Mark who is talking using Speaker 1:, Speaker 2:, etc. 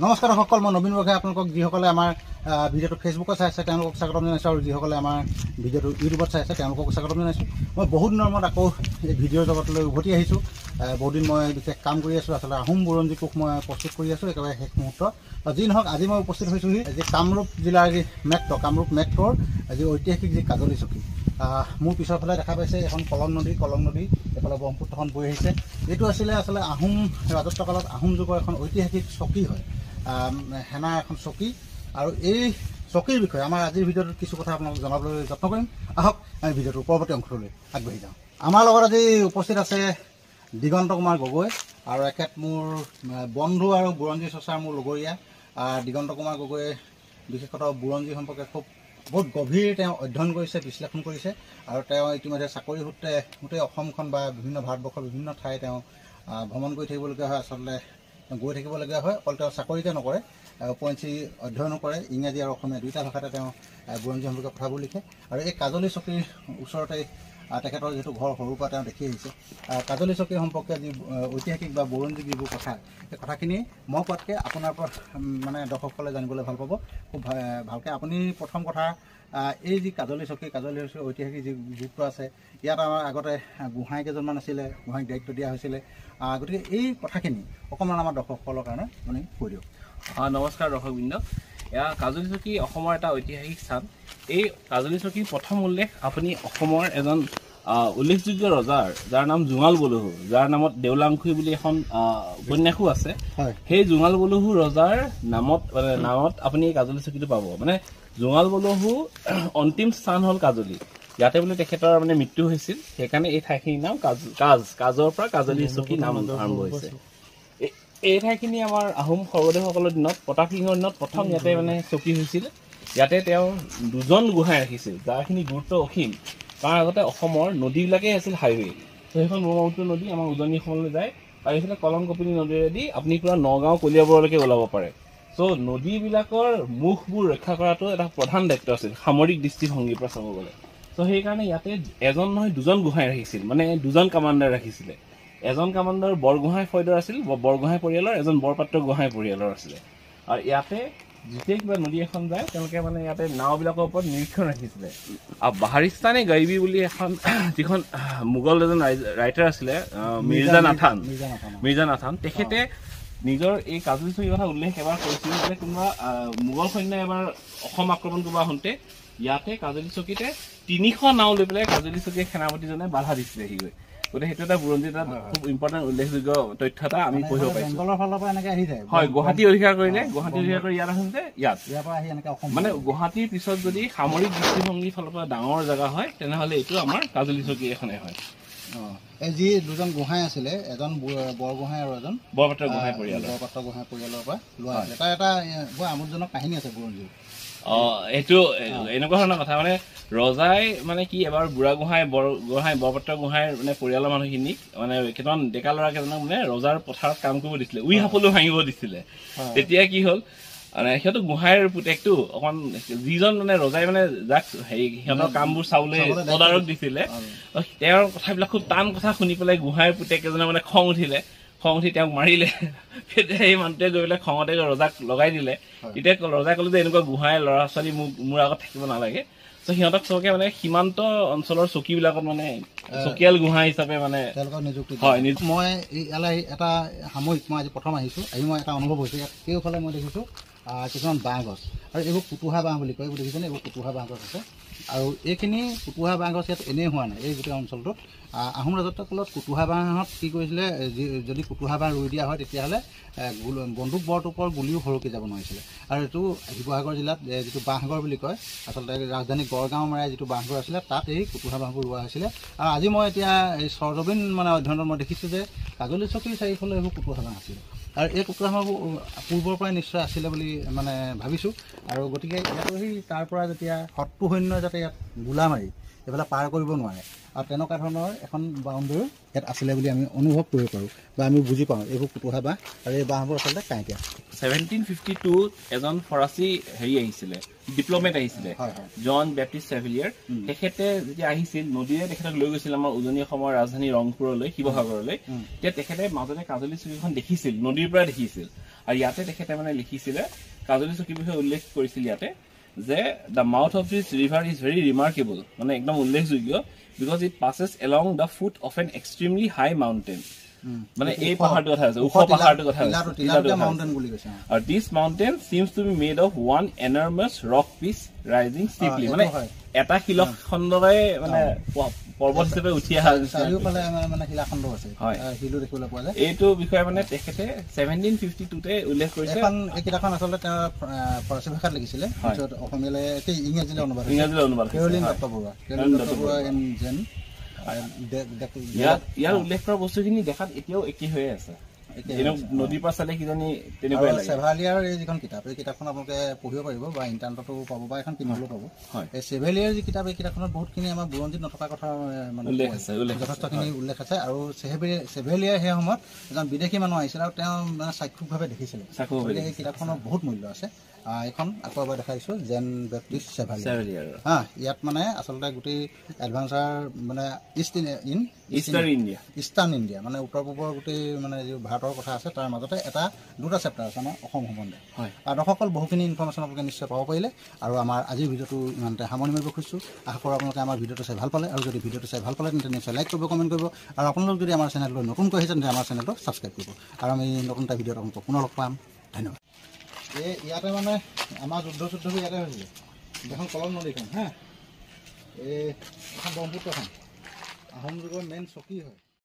Speaker 1: নমস্কাৰ সকল মই নবীন বৰগোহাঁই আপোনালোকক যিসকলে আমাৰ ভিডিঅ'টো ফেচবুকত চাই আছে তেওঁলোকক স্বাগতম জনাইছোঁ আৰু যিসকলে আমাৰ ভিডিঅ'টো ইউটিউবত চাই আছে তেওঁলোকক স্বাগতম জনাইছোঁ। মই বহুত দিনৰ মূৰত আকৌ এই ভিডিঅ'ৰ জগতলৈ উভতি আহিছোঁ। বহুদিন মই বিশেষ কাম কৰি আছোঁ, আচলতে আহোম বুৰঞ্জী কোষ মই প্ৰস্তুত কৰি আছোঁ একেবাৰে শেষ মুহূৰ্ত। যি নহওক আজি মই উপস্থিত হৈছোঁহি যি কামৰূপ জিলাৰ যি কামৰূপ মেট্ৰ'ৰ যি ঐতিহাসিক যি কাজলী চকী। মোৰ পিছৰ ফালে দেখা পাইছে এখন কলং নদী এইফালে ব্ৰহ্মপুত্ৰখন বৈ আহিছে। এইটো আছিলে আচলতে আহোম ৰাজত্বকালত আহোম যুগৰ এখন ঐতিহাসিক চকী হয়, সেনা এখন চকী। আৰু এই চকীৰ বিষয়ে আমাৰ আজিৰ ভিডিঅ'টোত কিছু কথা আপোনালোক জনাবলৈ যত্ন কৰিম। আহক আমি ভিডিঅ'টোৰ পৰৱৰ্তী অংশলৈ আগবাঢ়ি যাওঁ। আমাৰ লগত আজি উপস্থিত আছে দিগন্ত কুমাৰ গগৈ, আৰু এখেত মোৰ বন্ধু আৰু বুৰঞ্জী চৰ্চাৰ মোৰ লগৰীয়া। দিগন্ত কুমাৰ গগৈয়ে বিশেষতঃ বুৰঞ্জী সম্পৰ্কে বহুত গভীৰ তেওঁ অধ্যয়ন কৰিছে, বিশ্লেষণ কৰিছে, আৰু তেওঁ ইতিমধ্যে চাকৰি সূত্ৰে গোটেই অসমখন বা বিভিন্ন ভাৰতবৰ্ষৰ বিভিন্ন ঠাই তেওঁ ভ্ৰমণ কৰি থাকিবলগীয়া হয়। আচলতে গৈ থাকিবলগীয়া হয়। অকল তেওঁ চাকৰিতে নকৰে, উপৰঞ্চি অধ্যয়নো কৰে, ইংৰাজী আৰু অসমীয়া দুয়োটা ভাষাতে তেওঁ বুৰঞ্জী সম্পৰ্কে কথাবোৰ লিখে। আৰু এই কাজলী চকীৰ ওচৰতে তেখেতৰ যিটো ঘৰ সৰুৰ পৰা তেওঁ দেখি আহিছে। কাজলী চকীৰ সম্পৰ্কে যি ঐতিহাসিক বা বুৰঞ্জী যিবোৰ কথা, সেই কথাখিনি মই কোৱাতকৈ আপোনাৰ পৰা দৰ্শকসকলে জানিবলৈ ভাল পাব খুব ভালকৈ। আপুনি প্ৰথম কথা, এই যি কাজলী চকীৰ ঐতিহাসিক যি গুৰুত্ব আছে, ইয়াত আমাৰ আগতে গোহাঁই কেইজনমান আছিলে, গোহাঁইক দায়িত্ব দিয়া হৈছিলে। গতিকে এই কথাখিনি অকণমান আমাৰ দৰ্শকসকলৰ কাৰণে আপুনি কৈ দিয়ক।
Speaker 2: নমস্কাৰ দৰ্শকবৃন্দ। এয়া কাজলী চকী অসমৰ এটা ঐতিহাসিক স্থান। এই কাজলী চকীৰ প্ৰথম উল্লেখ আপুনি অসমৰ এজন উল্লেখযোগ্য ৰজাৰ, যাৰ নাম জোঙাল বলহু, যাৰ নামত দেউলাংখুই বুলি এখন উপন্যাসো আছে। সেই জোঙাল বলহু ৰজাৰ নামত আপুনি এই কাজলী চকীটো পাব। জোঙাল বলহু অন্তিম স্থান হ'ল কাজলী। ইয়াতে বোলে তেখেতৰ মৃত্যু হৈছিল, সেইকাৰণে এই ঠাইখিনিৰ নাম কাজৰ পৰা কাজলী চকী নাম আৰম্ভ হৈছে। এই ঠাইখিনি আমাৰ আহোম স্বৰ্গদেউসকলৰ দিনত, প্ৰতাপ সিংহৰ দিনত প্ৰথম ইয়াতে চকী হৈছিল। ইয়াতে তেওঁ দুজন গোহাঁই ৰাখিছিল, যাৰখিনি গুৰুত্ব অসীম। কাৰণ আগতে অসমৰ নদীবিলাকেই আছিল হাইৱে। ত' সেইখন ব্ৰহ্মপুত্ৰ নদী আমাৰ উজনি অসমলৈ যায়, আৰু এইফালে কলং কপিলী নদীৰেদি আপুনি পুৰা নগাঁও কলিয়াবৰলৈকে ওলাব পাৰে। চ' নদীবিলাকৰ মুখবোৰ ৰক্ষা কৰাটো এটা প্ৰধান দায়িত্ব আছিল সামৰিক দৃষ্টিভংগীৰ পৰা চাব গ'লে। চ' সেইকাৰণে ইয়াতে এজন নহয় দুজন গোহাঁই ৰাখিছিল, দুজন কামাণ্ডাৰ ৰাখিছিলে। এজন কামাণ্ডাৰ বৰগোহাঁই ফৈদৰ আছিল, বৰগোহাঁই পৰিয়ালৰ, এজন বৰপাত্ৰ গোহাঁই পৰিয়ালৰ আছিলে। আৰু ইয়াতে যেতিয়া কিবা নদী এখন যায়, তেওঁলোকে ইয়াতে নাওবিলাকৰ ওপৰত নিৰীক্ষণ ৰাখিছিলে। আৰু বাহাৰিস্তানে গাইবী বুলি যিখন মোগল এজন ৰাইটাৰ আছিলে, মিৰ্জা নাথান, তেখেতে নিজৰ এই কাজলী চকীৰ কথা উল্লেখ এবাৰ কৰিছিল যে কোনোবা মোগল সৈন্যই এবাৰ অসম আক্ৰমণ কৰিব আহোঁতে ইয়াতে কাজলী চকীতে 300 নাও লৈ পেলাই কাজলী চকীৰ সেনাপতিজনে বাধা দিছিলেহি গৈ। গতিকে সেইটো এটা বুৰঞ্জীত এটা খুব ইম্পৰ্টেণ্ট উল্লেখযোগ্য তথ্য এটা আমি পঢ়িব পাৰিছোঁ। হয়, গুৱাহাটী অধিকাৰ কৰিলে, গুৱাহাটী অধিকাৰ কৰি ইয়াত আহোঁতে গুৱাহাটীৰ পিছত যদি সামৰিক দৃষ্টিভংগীৰ ফালৰ পৰা ডাঙৰ জেগা হয়, তেনেহ'লে এইটো আমাৰ কাজলী চকী এখনেই হয়।
Speaker 1: এই যি দুজন গোহাঁই আছিলে, এজন বৰগোহাঁই আৰু এজন
Speaker 2: বৰপাত্ৰ গোহাঁই
Speaker 1: পৰিয়ালৰ পৰা লোৱা আছিলে। তাৰ এটা বৰ আমোদজনক কাহিনী আছে বুৰঞ্জীৰ।
Speaker 2: এইটো এনেকুৱা ধৰণৰ কথা, ৰজাই কি এবাৰ বুঢ়া গোহাঁই বৰপাত্ৰ গোহাঁইৰ পৰিয়ালৰ মানুহখিনিক কেইটামান ডেকা ল'ৰা কেইজনক ৰজাৰ পথাৰত কাম কৰিব দিছিলে, উই সাপলো ভাঙিব দিছিলে। তেতিয়া কি হ'ল, সিহঁতো গোহাঁইৰ পুতেকটো অকমান যিজন ৰজাই যাক সিহঁতৰ কামবোৰ চাবলৈ তদাৰক দিছিলে, তেওঁৰ কথাবিলাক খুব টান কথা শুনি পেলাই গোহাঁইৰ পুতেক এজনে খং উঠি তেওঁক মাৰিলে। সেই মানুহটোৱে গৈ পেলাই খঙতে ৰজাক লগাই দিলে। তেতিয়া ৰজাই ক'লে যে এনেকুৱা গোহাঁই ল'ৰা ছোৱালী মোৰ আগত থাকিব নালাগে। ত' সিহঁতক চবকে সীমান্ত অঞ্চলৰ চকীবিলাকত চকীয়াল গোহাঁই হিচাপে
Speaker 1: তেওঁলোকক নিযুক্তি হয়। মই ইয়ালৈ এটা সাময়িক, মই আজি প্ৰথম আহিছোঁ, মই এটা অনুভৱ হৈছে। ইয়াত কেওফালে মই দেখিছোঁ কিছুমান বাঁহ গছ, আৰু এইবোৰ কুটুহা বাঁহ বুলি কয়। এইবোৰ দেখিছেনে? এইবোৰ কুটুহা বাঁহ গছ আছে। আৰু এইখিনি কুটুহা বাঁহ গছ ইয়াত এনেই হোৱা নাই। এই গোটেই অঞ্চলটোত আহোম ৰাজত্বকালত কুটুহা বাঁহত কি কৰিছিলে, যদি কুটুহা বাঁহ ৰুই দিয়া হয় তেতিয়াহ'লে বন্দুক বৰটোপৰ গুলিও সৰকি যাব নোৱাৰিছিলে। আৰু এইটো শিৱসাগৰ জিলাত যিটো বাঁহগড় বুলি কয়, আচলতে ৰাজধানী গড়গাঁও মেৰাই যিটো বাঁহগড় আছিলে, তাত এই কুটুহা বাঁহবোৰ ৰোৱা হৈছিলে। আৰু আজি মই এতিয়া এই সৰজবিন অধ্যয়নত মই দেখিছোঁ যে কাজলী চকীৰ চাৰিওফালে এইবোৰ কুটুহা বাঁহ আছিলে। আৰু এই কুটুহা বাঁহবোৰ পূৰ্বৰ পৰাই নিশ্চয় আছিলে বুলি ভাবিছোঁ। আৰু গতিকে ইয়াতো তাৰ পৰা যেতিয়া শত্ৰু সৈন্য যাতে ইয়াত গোলা মাৰি এইফালে পাৰ কৰিব নোৱাৰে আৰু তেনেকুৱা ধৰণৰ এখন বাউণ্ডেৰী ইয়াত আছিলে বুলি আমি অনুভৱ কৰিব পাৰোঁ বা আমি বুজি পাওঁ এইবোৰ কুটুহা বাঁহ আৰু এই বাঁহবোৰ আচলতে কাঁইটীয়া
Speaker 2: 1752 এজন ফৰাচী হেৰি আহিছিলে ডিপ্ল'মেট আহিছিলে জন বেপ্টিষ্ট চেভেলিয়াৰ তেখেতে যেতিয়া আহিছিল নদীৰে তেখেতক লৈ গৈছিল আমাৰ উজনি অসমৰ ৰাজধানী ৰংপুৰলৈ শিৱসাগৰলৈ তেতিয়া তেখেতে মাজতে কাজলী চকীখন দেখিছিল নদীৰ পৰা দেখিছিল আৰু ইয়াতে তেখেতে মানে লিখিছিলে কাজলী চকীৰ বিষয়ে উল্লেখ কৰিছিল ইয়াতে যে the mouth of this river is very remarkable মানে একদম উল্লেখযোগ্য because it passes along the foot of an extremely high mountain মানে এই পাহাৰটো কথা আছে ওখ পাহাৰটো কথা আছে আৰু this mountain seems to be made of one enormous rock piece rising steeply মানে এটা শিলখণ্ডৰে মানে পৰ্বত হিচাপে উঠি অহা এইটো বিষয়ে মানে তেখেতে 1752 উল্লেখ কৰিছে
Speaker 1: এই কিতাপখন আচলতে তেওঁ ফৰাচী ভাষাত লিখিছিলে অসমীয়ালৈ ইংৰাজীলৈ অনুবাদ
Speaker 2: ইয়াৰ উল্লেখ কৰা বস্তুখিনি দেখাত এতিয়াও একেই হৈ আছে নদীৰ পৰা চালে কিজানি তেনেকুৱাই লাগে
Speaker 1: চেভালিয়াৰ এই যিখন কিতাপ এই কিতাপখন আপোনালোকে পঢ়িব পাৰিব বা ইণ্টাৰনেটতো পাব বা এখন কিনিবলৈও পাব এই চেভালিয়াৰ যি কিতাপ এই কিতাপখনত বহুতখিনি আমাৰ বুৰঞ্জীত নথকা কথা মানে যথেষ্টখিনি উল্লেখ আছে আৰু চেভালিয়াৰ সেই সময়ত এজন বিদেশী মানুহ আহিছিল আৰু তেওঁ মানে চাক্ষুষভাৱে দেখিছিলে এই কিতাপখনৰ বহুত মূল্য আছে এইখন আকৌ এবাৰ দেখাইছোঁ জেন বেপ্টিষ্ট চেভালিয়াৰ ইয়াত মানে আচলতে গোটেই এডভাঞ্চাৰ মানে ইষ্টাৰ্ণ ইণ্ডিয়া মানে উত্তৰ পূবৰ গোটেই মানে যি ভাৰতৰ কথা আছে তাৰ মাজতে দুটা চেপ্টাৰ আছে আমাৰ অসম সম্বন্ধে আৰু দৰ্শকসকল বহুখিনি ইনফৰ্মেশ্যন আপোনালোকে নিশ্চয় পাব পাৰিলে আৰু আমাৰ আজিৰ ভিডিঅ'টো ইমানতে সামৰণি মাৰিব খুজিছোঁ আশা কৰোঁ আপোনালোকে আমাৰ ভিডিঅ'টো চাই ভাল পালে আৰু যদি ভিডিঅ'টো চাই ভাল পালে তেন্তে নিশ্চয় লাইক কৰিব কমেণ্ট কৰিব আৰু আপোনালোক যদি আমাৰ চেনেললৈ নতুনকৈ আহিছে তেন্তে আমাৰ চেনেলটো ছাবস্ক্ৰাইব কৰিব আৰু আমি নতুন এটা ভিডিঅ'ত আপোনালোকক পুনৰ লগ পাম ধন্যবাদ ইয়াতে মানে আমাৰ যুদ্ধ ইয়াতে হৈছিলে এখন কলম নদীখন এই এখন ব্ৰহ্মপুত্ৰখন আহোম যুগৰ মেইন চকী হয়